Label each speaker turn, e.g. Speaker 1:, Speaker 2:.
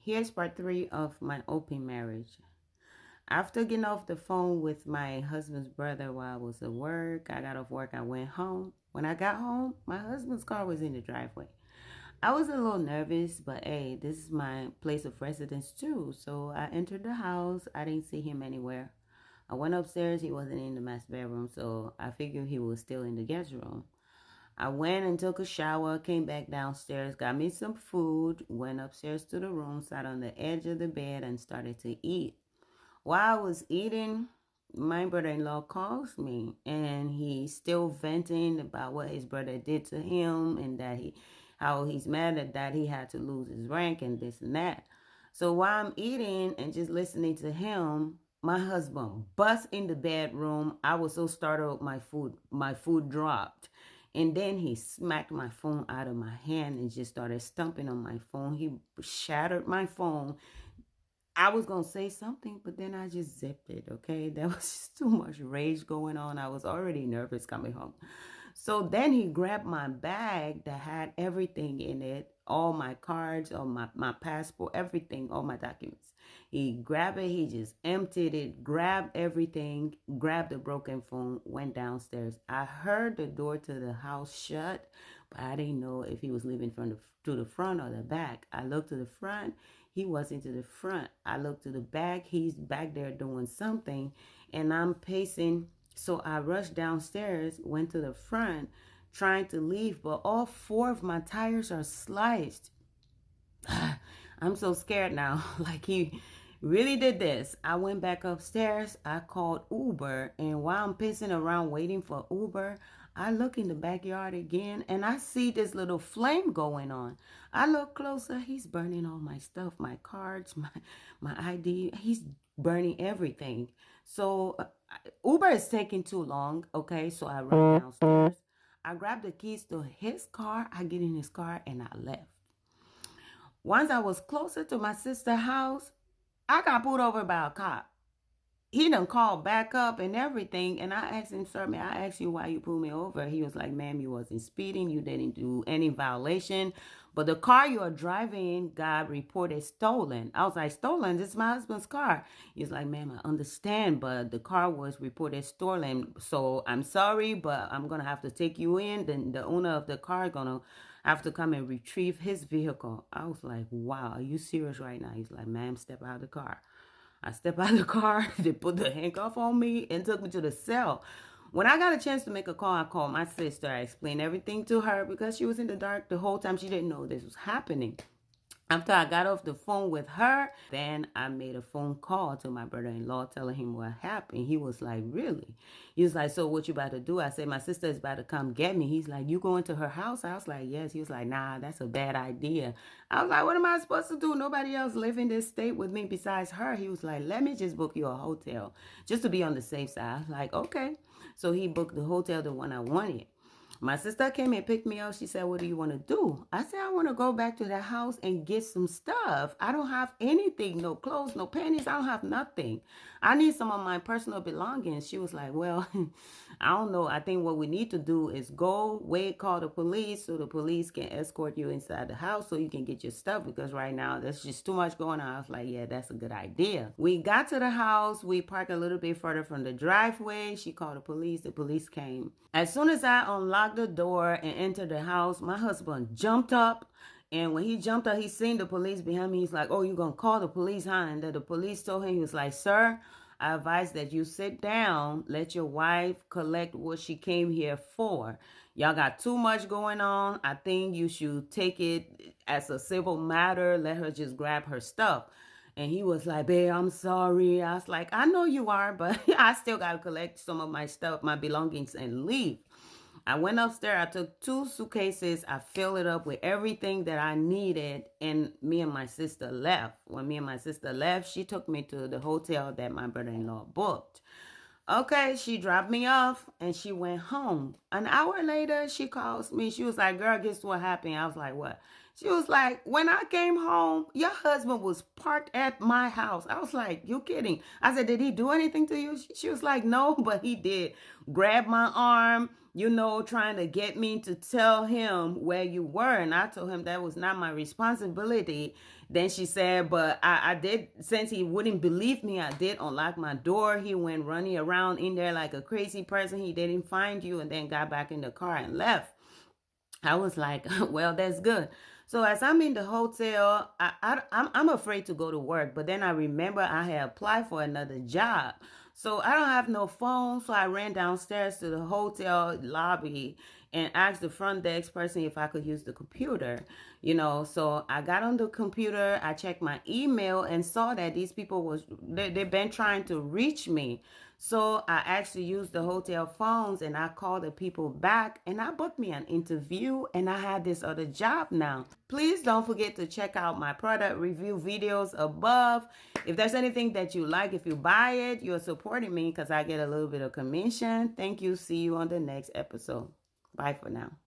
Speaker 1: Here's part 3 of my open marriage. After getting off the phone with my husband's brother while I was at work, I got off work, I went home. When I got home, my husband's car was in the driveway. I was a little nervous, but hey, this is my place of residence too. So I entered the house. I didn't see him anywhere. I went upstairs. He wasn't in the master bedroom, so I figured he was still in the guest room. I went and took a shower, came back downstairs, got me some food, went upstairs to the room, sat on the edge of the bed, and started to eat. While I was eating, my brother-in-law calls me, and he's still venting about what his brother did to him, and how he's mad at that he had to lose his rank and this and that. So while I'm eating and just listening to him, my husband bust in the bedroom. I was so startled, my food dropped. And then he smacked my phone out of my hand and just started stomping on my phone. He shattered my phone. I was going to say something, but then I just zipped it, okay? There was just too much rage going on. I was already nervous coming home. So then he grabbed my bag that had everything in it, all my cards, all my passport, everything, all my documents. He grabbed it, he just emptied it, grabbed everything, grabbed the broken phone, went downstairs. I heard the door to the house shut, but I didn't know if he was leaving to the front or the back. I looked to the front. He wasn't to the front. I looked to the back. He's back there doing something, and I'm pacing. So I rushed downstairs, went to the front, trying to leave, but all 4 of my tires are sliced. I'm so scared now. Like he really did this. I went back upstairs. I called Uber. And while I'm pacing around waiting for Uber, I look in the backyard again and I see this little flame going on. I look closer. He's burning all my stuff, my cards, my ID. He's burning everything. So Uber is taking too long. Okay. So I run downstairs. I grab the keys to his car. I get in his car and I left. Once I was closer to my sister's house, I got pulled over by a cop. He done called back up and everything. And I asked him, sir, may I ask you why you pulled me over? He was like, ma'am, you wasn't speeding. You didn't do any violation. But the car you are driving got reported stolen. I was like, stolen? This is my husband's car. He's like, ma'am, I understand, but the car was reported stolen. So I'm sorry, but I'm going to have to take you in. Then the owner of the car going to have to come and retrieve his vehicle. I was like, wow, are you serious right now? He's like, ma'am, step out of the car. I stepped out of the car, they put the handcuff on me and took me to the cell. When I got a chance to make a call, I called my sister. I explained everything to her because she was in the dark the whole time. She didn't know this was happening. After I got off the phone with her, then I made a phone call to my brother-in-law telling him what happened. He was like, really? He was like, so what you about to do? I said, my sister is about to come get me. He's like, you going to her house? I was like, yes. He was like, nah, that's a bad idea. I was like, what am I supposed to do? Nobody else live in this state with me besides her. He was like, let me just book you a hotel just to be on the safe side. I was like, okay. So he booked the hotel, the one I wanted. My sister came and picked me up. She said, what do you want to do? I said, I want to go back to the house and get some stuff. I don't have anything, no clothes, no panties. I don't have nothing. I need some of my personal belongings. She was like, well, I don't know. I think what we need to do is go, wait, call the police so the police can escort you inside the house so you can get your stuff because right now there's just too much going on. I was like, yeah, that's a good idea. We got to the house. We parked a little bit further from the driveway. She called the police. The police came. As soon as I unlocked the door and entered the house, my husband jumped up. And when he jumped up, he seen the police behind me. He's like, oh, you're going to call the police, huh? And the police told him, he was like, sir, I advise that you sit down, let your wife collect what she came here for. Y'all got too much going on. I think you should take it as a civil matter. Let her just grab her stuff. And he was like, babe, I'm sorry. I was like, I know you are, but I still got to collect some of my stuff, my belongings, and leave. I went upstairs. I took 2 suitcases. I filled it up with everything that I needed. And me and my sister left. When me and my sister left, she took me to the hotel that my brother-in-law booked. Okay, she dropped me off and she went home. An hour later, she calls me. She was like, girl, guess what happened? I was like, what? She was like, when I came home, your husband was parked at my house. I was like, you kidding? I said, did he do anything to you? She was like, no, but he did. Grab my arm, trying to get me to tell him where you were. And I told him that was not my responsibility. Then she said, but I did, since he wouldn't believe me, I did unlock my door. He went running around in there like a crazy person. He didn't find you, and then got back in the car and left. I was like, well, that's good. So as I'm in the hotel, I'm afraid to go to work. But then I remember I had applied for another job. So I don't have no phone. So I ran downstairs to the hotel lobby and asked the front desk person if I could use the computer. So I got on the computer, I checked my email and saw that these people they've been trying to reach me. So I actually used the hotel phones and I called the people back and I booked me an interview and I had this other job now. Please don't forget to check out my product review videos above. If there's anything that you like, if you buy it, you're supporting me because I get a little bit of commission. Thank you. See you on the next episode. Bye for now.